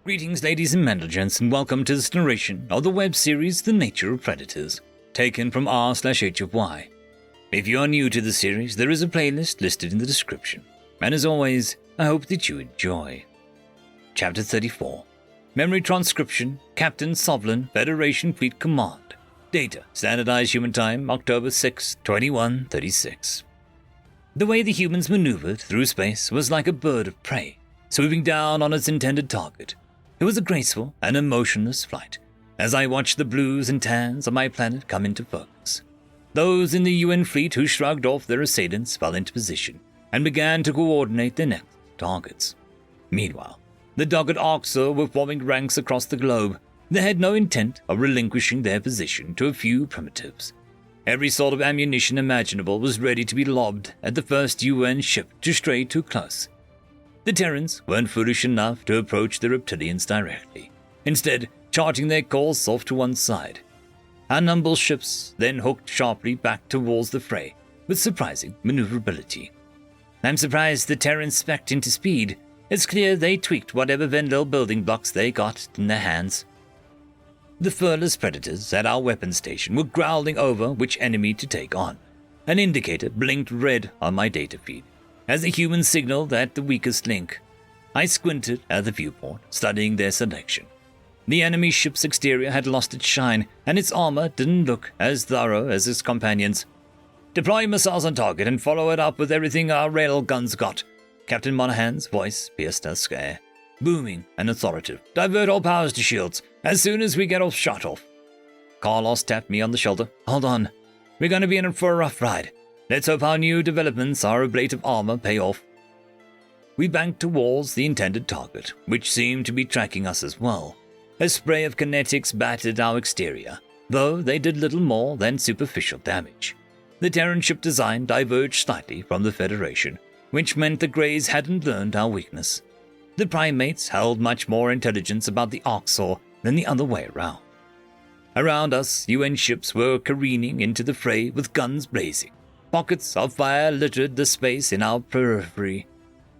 Greetings, ladies and gents, and welcome to this narration of the web series The Nature of Predators, taken from r/HFY. If you are new to the series, there is a playlist listed in the description, and as always, I hope that you enjoy. Chapter 34. Memory Transcription, Captain Sovlin, Federation Fleet Command. Data, Standardized Human Time, October 6, 2136. The way the humans maneuvered through space was like a bird of prey, swooping down on its intended target. It was a graceful and emotionless flight, as I watched the blues and tans of my planet come into focus. Those in the UN fleet who shrugged off their assailants fell into position and began to coordinate their next targets. Meanwhile, the dogged Orcs were forming ranks across the globe. They had no intent of relinquishing their position to a few primitives. Every sort of ammunition imaginable was ready to be lobbed at the first UN ship to stray too close. The Terrans weren't foolish enough to approach the reptilians directly, instead charting their course off to one side. Our nimble ships then hooked sharply back towards the fray with surprising maneuverability. I'm surprised the Terrans specced into speed. It's clear they tweaked whatever Vendel building blocks they got in their hands. The furless predators at our weapon station were growling over which enemy to take on. An indicator blinked red on my data feed as the humans signaled at the weakest link. I squinted at the viewport, studying their selection. The enemy ship's exterior had lost its shine, and its armor didn't look as thorough as its companions. Deploy missiles on target and follow it up with everything our rail guns got. Captain Monahan's voice pierced our scare, booming and authoritative. Divert all powers to shields as soon as we get off shot off. Carlos tapped me on the shoulder. Hold on. We're going to be in for a rough ride. Let's hope our new developments, our ablative armor, pay off. We banked towards the intended target, which seemed to be tracking us as well. A spray of kinetics battered our exterior, though they did little more than superficial damage. The Terran ship design diverged slightly from the Federation, which meant the Greys hadn't learned our weakness. The primates held much more intelligence about the Orcs than the other way around. Around us, UN ships were careening into the fray with guns blazing. Pockets of fire littered the space in our periphery.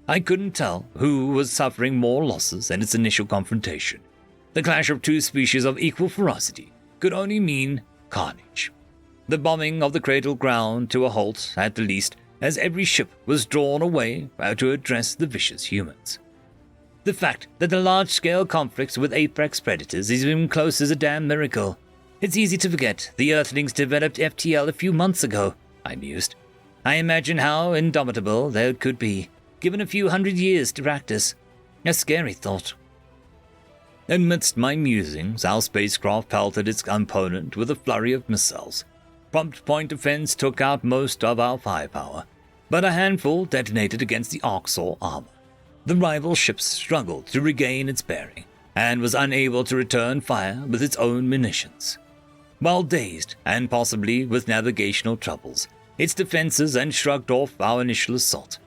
I couldn't tell who was suffering more losses in its initial confrontation. The clash of two species of equal ferocity could only mean carnage. The bombing of the cradle ground to a halt, at the least, as every ship was drawn away to address the vicious humans. The fact that the large-scale conflicts with apex predators is even close is a damn miracle. It's easy to forget the Earthlings developed FTL a few months ago, I mused. I imagine how indomitable they could be, given a few hundred years to practice. A scary thought. Amidst my musings, our spacecraft pelted its opponent with a flurry of missiles. Prompt point defense took out most of our firepower, but a handful detonated against the Orcs armor. The rival ship struggled to regain its bearing, and was unable to return fire with its own munitions. While dazed, and possibly with navigational troubles, its defenses and shrugged off our initial assault.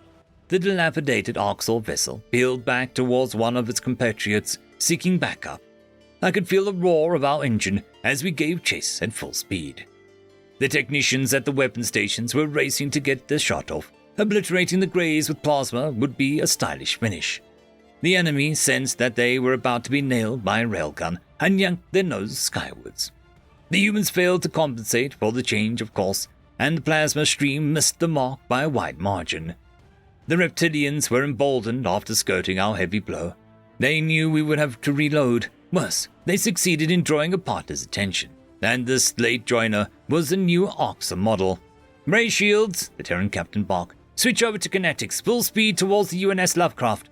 The dilapidated Orcs vessel peeled back towards one of its compatriots, seeking backup. I could feel the roar of our engine as we gave chase at full speed. The technicians at the weapon stations were racing to get their shot off. Obliterating the Greys with plasma would be a stylish finish. The enemy sensed that they were about to be nailed by a railgun and yanked their noses skywards. The humans failed to compensate for the change of course, and the plasma stream missed the mark by a wide margin. The reptilians were emboldened after skirting our heavy blow. They knew we would have to reload. Worse, they succeeded in drawing a partner's attention, and this late joiner was a new Orcs model. Ray shields, the Terran captain barked. Switch over to kinetics, full speed towards the UNS Lovecraft.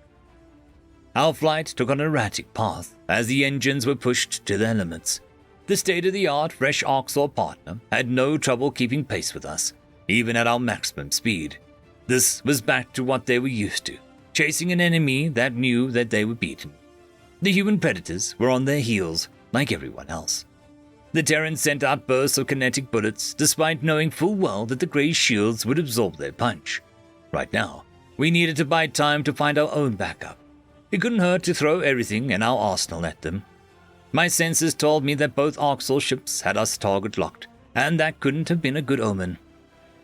Our flight took an erratic path as the engines were pushed to their limits. The state-of-the-art fresh Orcs partner had no trouble keeping pace with us, even at our maximum speed. This was back to what they were used to, chasing an enemy that knew that they were beaten. The human predators were on their heels, like everyone else. The Terrans sent out bursts of kinetic bullets, despite knowing full well that the Grey shields would absorb their punch. Right now, we needed to buy time to find our own backup. It couldn't hurt to throw everything in our arsenal at them. My senses told me that both Orcs ships had us target locked, and that couldn't have been a good omen.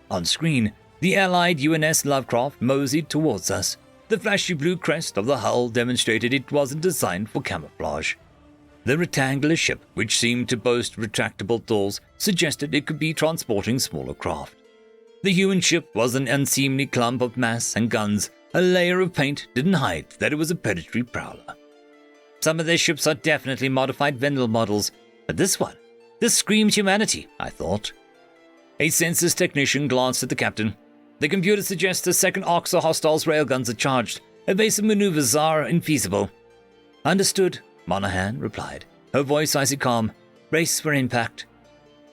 On screen, the allied UNS Lovecraft moseyed towards us. The flashy blue crest of the hull demonstrated it wasn't designed for camouflage. The rectangular ship, which seemed to boast retractable doors, suggested it could be transporting smaller craft. The human ship was an unseemly clump of mass and guns. A layer of paint didn't hide that it was a predatory prowler. Some of their ships are definitely modified Vendel models, but this screams humanity, I thought. A census technician glanced at the captain. The computer suggests the second Orcs or hostiles' railguns are charged. Evasive maneuvers are infeasible. Understood, Monahan replied, her voice icy calm. Brace for impact.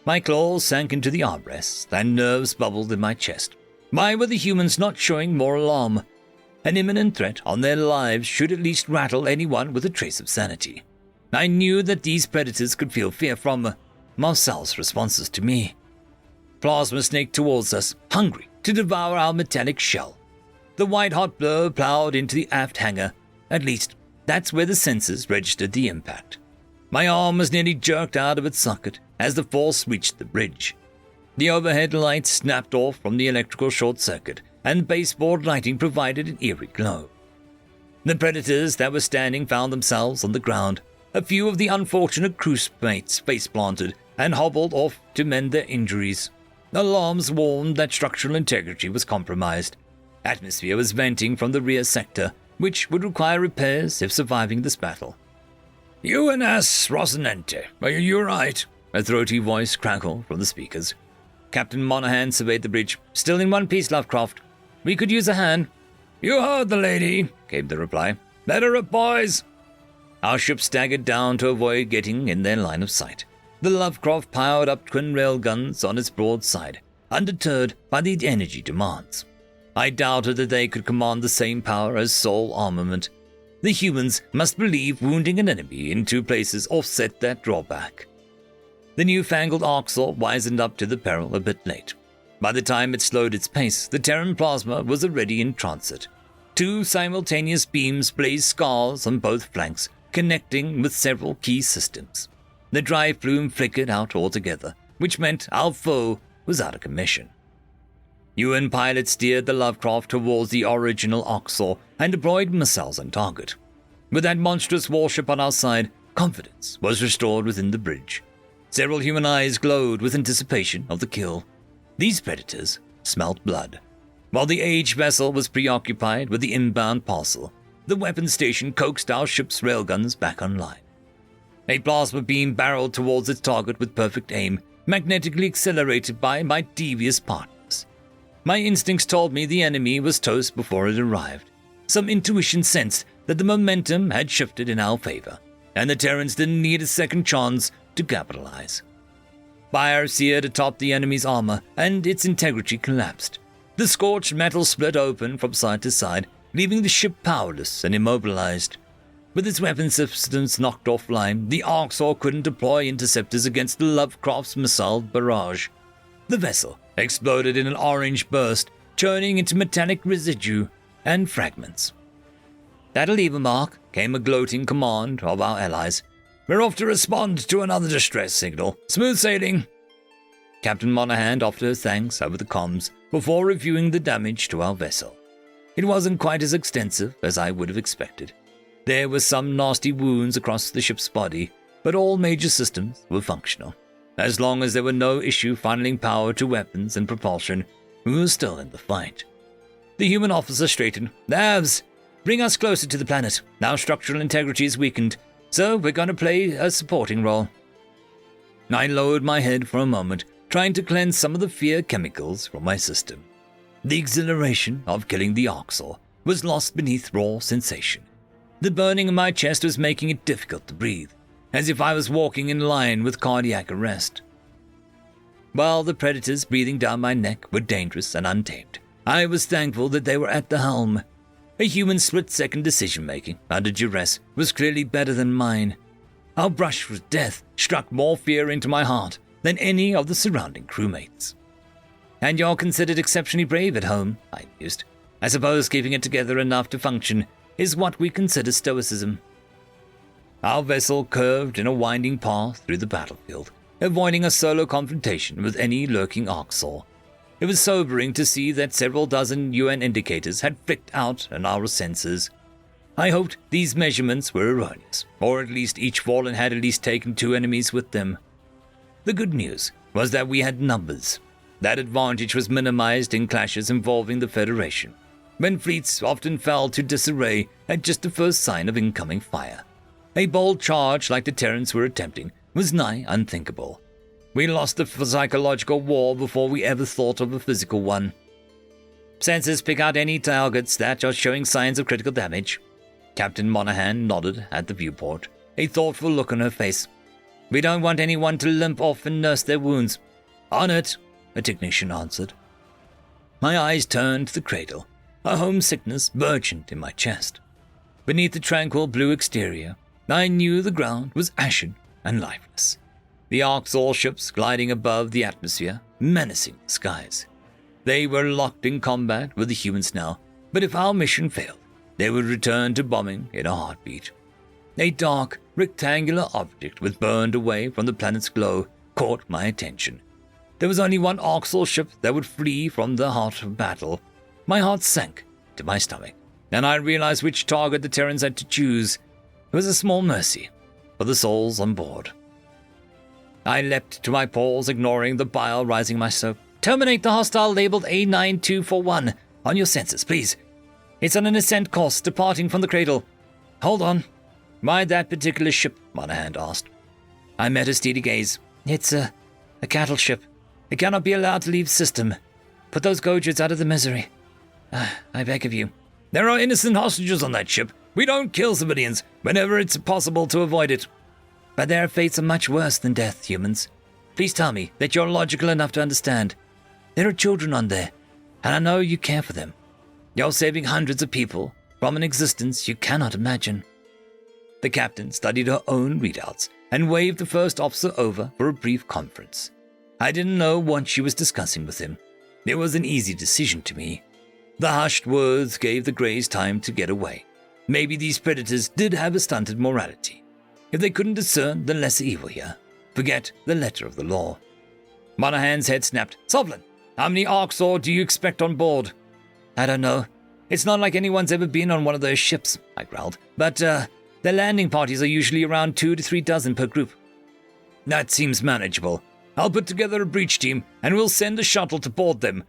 My claws sank into the armrests, and nerves bubbled in my chest. Why were the humans not showing more alarm? An imminent threat on their lives should at least rattle anyone with a trace of sanity. I knew that these predators could feel fear from Marcel's responses to me. Plasma snaked towards us, hungry to devour our metallic shell. The white-hot blur plowed into the aft hangar. At least, that's where the sensors registered the impact. My arm was nearly jerked out of its socket as the force reached the bridge. The overhead lights snapped off from the electrical short circuit, and baseboard lighting provided an eerie glow. The predators that were standing found themselves on the ground. A few of the unfortunate crewmates face-planted and hobbled off to mend their injuries. Alarms warned that structural integrity was compromised. Atmosphere was venting from the rear sector, which would require repairs if surviving this battle. UNS Rosinante, are you right? A throaty voice crackled from the speakers. Captain Monahan surveyed the bridge. Still in one piece, Lovecraft. We could use a hand. You heard the lady, came the reply. Let her up, boys. Our ship staggered down to avoid getting in their line of sight. The Lovecraft powered up twin railguns on its broadside, undeterred by the energy demands. I doubted that they could command the same power as Soul armament. The humans must believe wounding an enemy in two places offset that drawback. The newfangled Arxor wizened up to the peril a bit late. By the time it slowed its pace, the Terran plasma was already in transit. Two simultaneous beams blazed scars on both flanks, connecting with several key systems. The drive plume flickered out altogether, which meant our foe was out of commission. UN pilots steered the Lovecraft towards the original Arxor and deployed missiles on target. With that monstrous warship on our side, confidence was restored within the bridge. Several human eyes glowed with anticipation of the kill. These predators smelt blood. While the aged vessel was preoccupied with the inbound parcel, the weapons station coaxed our ship's railguns back online. A plasma beam barreled towards its target with perfect aim, magnetically accelerated by my devious partners. My instincts told me the enemy was toast before it arrived. Some intuition sensed that the momentum had shifted in our favor, and the Terrans didn't need a second chance to capitalize. Fire seared atop the enemy's armor, and its integrity collapsed. The scorched metal split open from side to side, leaving the ship powerless and immobilized. With its weapon systems knocked offline, the Arxor couldn't deploy interceptors against the Lovecraft's missile barrage. The vessel exploded in an orange burst, churning into metallic residue and fragments. That'll leave a mark, came a gloating command of our allies. We're off to respond to another distress signal. Smooth sailing. Captain Monahan offered her thanks over the comms before reviewing the damage to our vessel. It wasn't quite as extensive as I would have expected. There were some nasty wounds across the ship's body, but all major systems were functional. As long as there were no issue funneling power to weapons and propulsion, we were still in the fight. The human officer straightened. Avs, bring us closer to the planet. Our structural integrity is weakened, so we're going to play a supporting role. I lowered my head for a moment, trying to cleanse some of the fear chemicals from my system. The exhilaration of killing the Arxor was lost beneath raw sensation. The burning in my chest was making it difficult to breathe, as if I was walking in line with cardiac arrest. While the predators breathing down my neck were dangerous and untamed, I was thankful that they were at the helm. A human split-second decision-making under duress was clearly better than mine. Our brush with death struck more fear into my heart than any of the surrounding crewmates. And you're considered exceptionally brave at home, I mused. I suppose keeping it together enough to function is what we consider stoicism. Our vessel curved in a winding path through the battlefield, avoiding a solo confrontation with any lurking Arxor. It was sobering to see that several dozen UN indicators had flicked out on our sensors. I hoped these measurements were erroneous, or at least each Fallen had at least taken 2 enemies with them. The good news was that we had numbers. That advantage was minimized in clashes involving the Federation, when fleets often fell to disarray at just the first sign of incoming fire. A bold charge like the Terrans were attempting was nigh unthinkable. We lost the psychological war before we ever thought of a physical one. Sensors pick out any targets that are showing signs of critical damage. Captain Monahan nodded at the viewport, a thoughtful look on her face. We don't want anyone to limp off and nurse their wounds. On it, a technician answered. My eyes turned to the cradle, a homesickness burgeoned in my chest. Beneath the tranquil blue exterior, I knew the ground was ashen and lifeless. The Arxol ships gliding above the atmosphere, menacing the skies. They were locked in combat with the humans now, but if our mission failed, they would return to bombing in a heartbeat. A dark, rectangular object with burned away from the planet's glow caught my attention. There was only one Arxol ship that would flee from the heart of battle. My heart sank to my stomach, and I realized which target the Terrans had to choose. It was a small mercy for the souls on board. I leapt to my paws, ignoring the bile rising in my throat. Terminate the hostile labeled A9241 on your sensors, please. It's on an ascent course, departing from the cradle. Hold on. Why that particular ship? Monahan asked. I met a steady gaze. It's a cattle ship. It cannot be allowed to leave system. Put those Gojirds out of the misery. I beg of you. There are innocent hostages on that ship. We don't kill civilians whenever it's possible to avoid it. But their fates are much worse than death, humans. Please tell me that you're logical enough to understand. There are children on there, and I know you care for them. You're saving hundreds of people from an existence you cannot imagine. The captain studied her own readouts and waved the first officer over for a brief conference. I didn't know what she was discussing with him. It was an easy decision to me. The hushed words gave the Greys time to get away. Maybe these predators did have a stunted morality. If they couldn't discern the lesser evil here, forget the letter of the law. Monahan's head snapped. Sovlin, how many Arxor do you expect on board? I don't know. It's not like anyone's ever been on one of those ships, I growled. But, their landing parties are usually around 2 to 3 dozen per group. That seems manageable. I'll put together a breach team, and we'll send a shuttle to board them.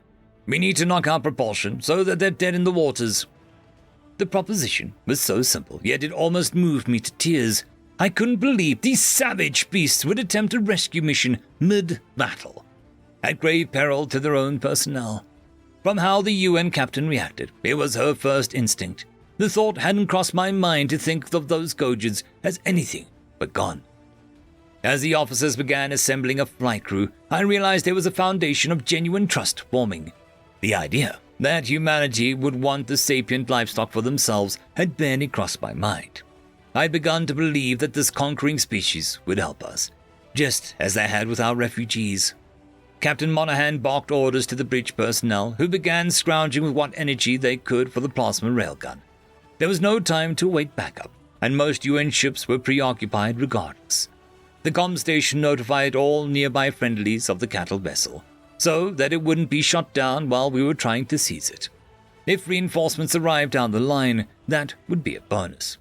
We need to knock out propulsion so that they're dead in the waters. The proposition was so simple, yet it almost moved me to tears. I couldn't believe these savage beasts would attempt a rescue mission mid-battle, at grave peril to their own personnel. From how the UN captain reacted, it was her first instinct. The thought hadn't crossed my mind to think of those Gojirds as anything but gone. As the officers began assembling a flight crew, I realized there was a foundation of genuine trust forming. The idea that humanity would want the sapient livestock for themselves had barely crossed my mind. I'd begun to believe that this conquering species would help us, just as they had with our refugees. Captain Monahan barked orders to the breach personnel, who began scrounging with what energy they could for the plasma railgun. There was no time to await backup, and most UN ships were preoccupied regardless. The comm station notified all nearby friendlies of the cattle vessel, so that it wouldn't be shot down while we were trying to seize it. If reinforcements arrived down the line, that would be a bonus.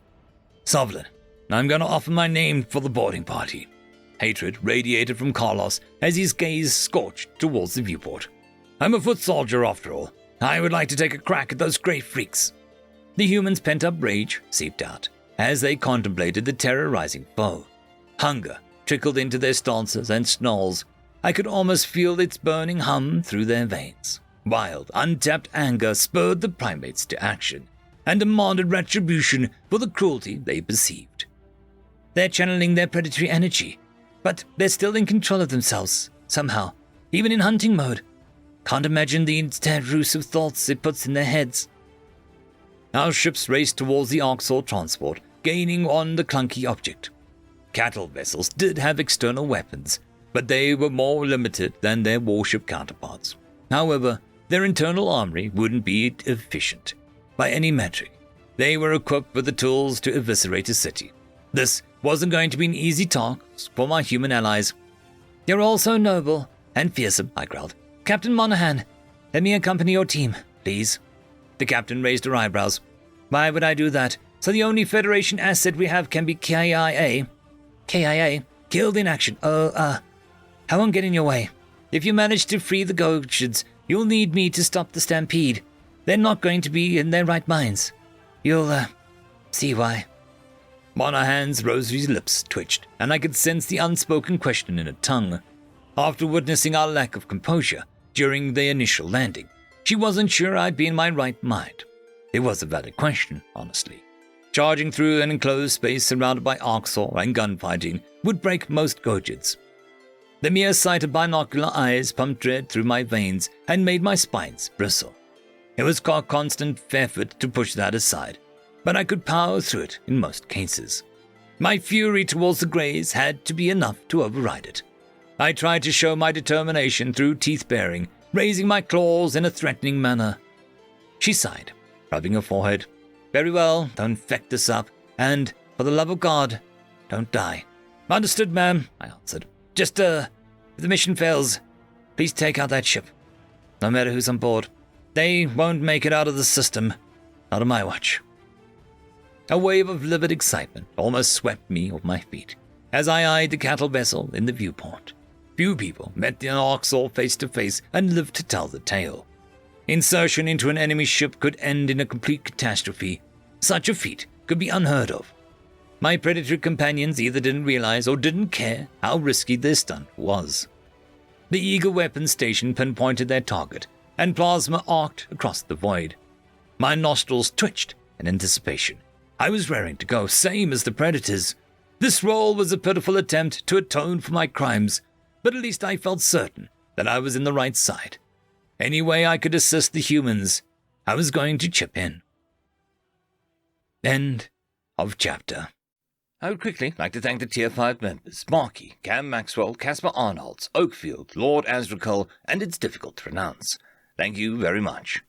Sovlin, I'm going to offer my name for the boarding party. Hatred radiated from Carlos as his gaze scorched towards the viewport. I'm a foot soldier after all. I would like to take a crack at those great freaks. The humans' pent-up rage seeped out as they contemplated the terrorizing foe. Hunger trickled into their stances and snarls. I could almost feel its burning hum through their veins. Wild, untapped anger spurred the primates to action and demanded retribution for the cruelty they perceived. They're channeling their predatory energy, but they're still in control of themselves, somehow, even in hunting mode. Can't imagine the intrusive thoughts it puts in their heads. Our ships raced towards the Arxol transport, gaining on the clunky object. Cattle vessels did have external weapons, but they were more limited than their warship counterparts. However, their internal armory wouldn't be efficient. By any metric, they were equipped with the tools to eviscerate a city. This wasn't going to be an easy task for my human allies. You're all so noble and fearsome, I growled. Captain Monahan, Let me accompany your team, please. The captain raised her eyebrows. Why would I do that? So the only Federation asset we have can be KIA? KIA? Killed in action. I won't get in your way. If you manage to free the Gochids, you'll need me to stop the stampede. They're not going to be in their right minds. You'll, see why. Monahan's Rosary's lips twitched, and I could sense the unspoken question in her tongue. After witnessing our lack of composure during the initial landing, she wasn't sure I'd be in my right mind. It was a valid question, honestly. Charging through an enclosed space surrounded by Arxor and gunfighting would break most Gochids. The mere sight of binocular eyes pumped dread through my veins and made my spines bristle. It was a constant effort to push that aside, but I could power through it in most cases. My fury towards the Greys had to be enough to override it. I tried to show my determination through teeth-baring, raising my claws in a threatening manner. She sighed, rubbing her forehead. Very well, don't feck this up, and, for the love of God, don't die. Understood, ma'am, I answered. Just, if the mission fails, please take out that ship. No matter who's on board. They won't make it out of the system. Not on my watch. A wave of livid excitement almost swept me off my feet as I eyed the cattle vessel in the viewport. Few people met the Arxor face to face and lived to tell the tale. Insertion into an enemy ship could end in a complete catastrophe. Such a feat could be unheard of. My predatory companions either didn't realize or didn't care how risky this stunt was. The eager weapons station pinpointed their target, and plasma arced across the void. My nostrils twitched in anticipation. I was raring to go, same as the predators. This roll was a pitiful attempt to atone for my crimes, but at least I felt certain that I was in the right side. Any way I could assist the humans, I was going to chip in. End of chapter. I would quickly like to thank the Tier 5 members, Marky, Cam Maxwell, Casper Arnholtz, Oakfield, Lord Azrakul, and it's difficult to pronounce. Thank you very much.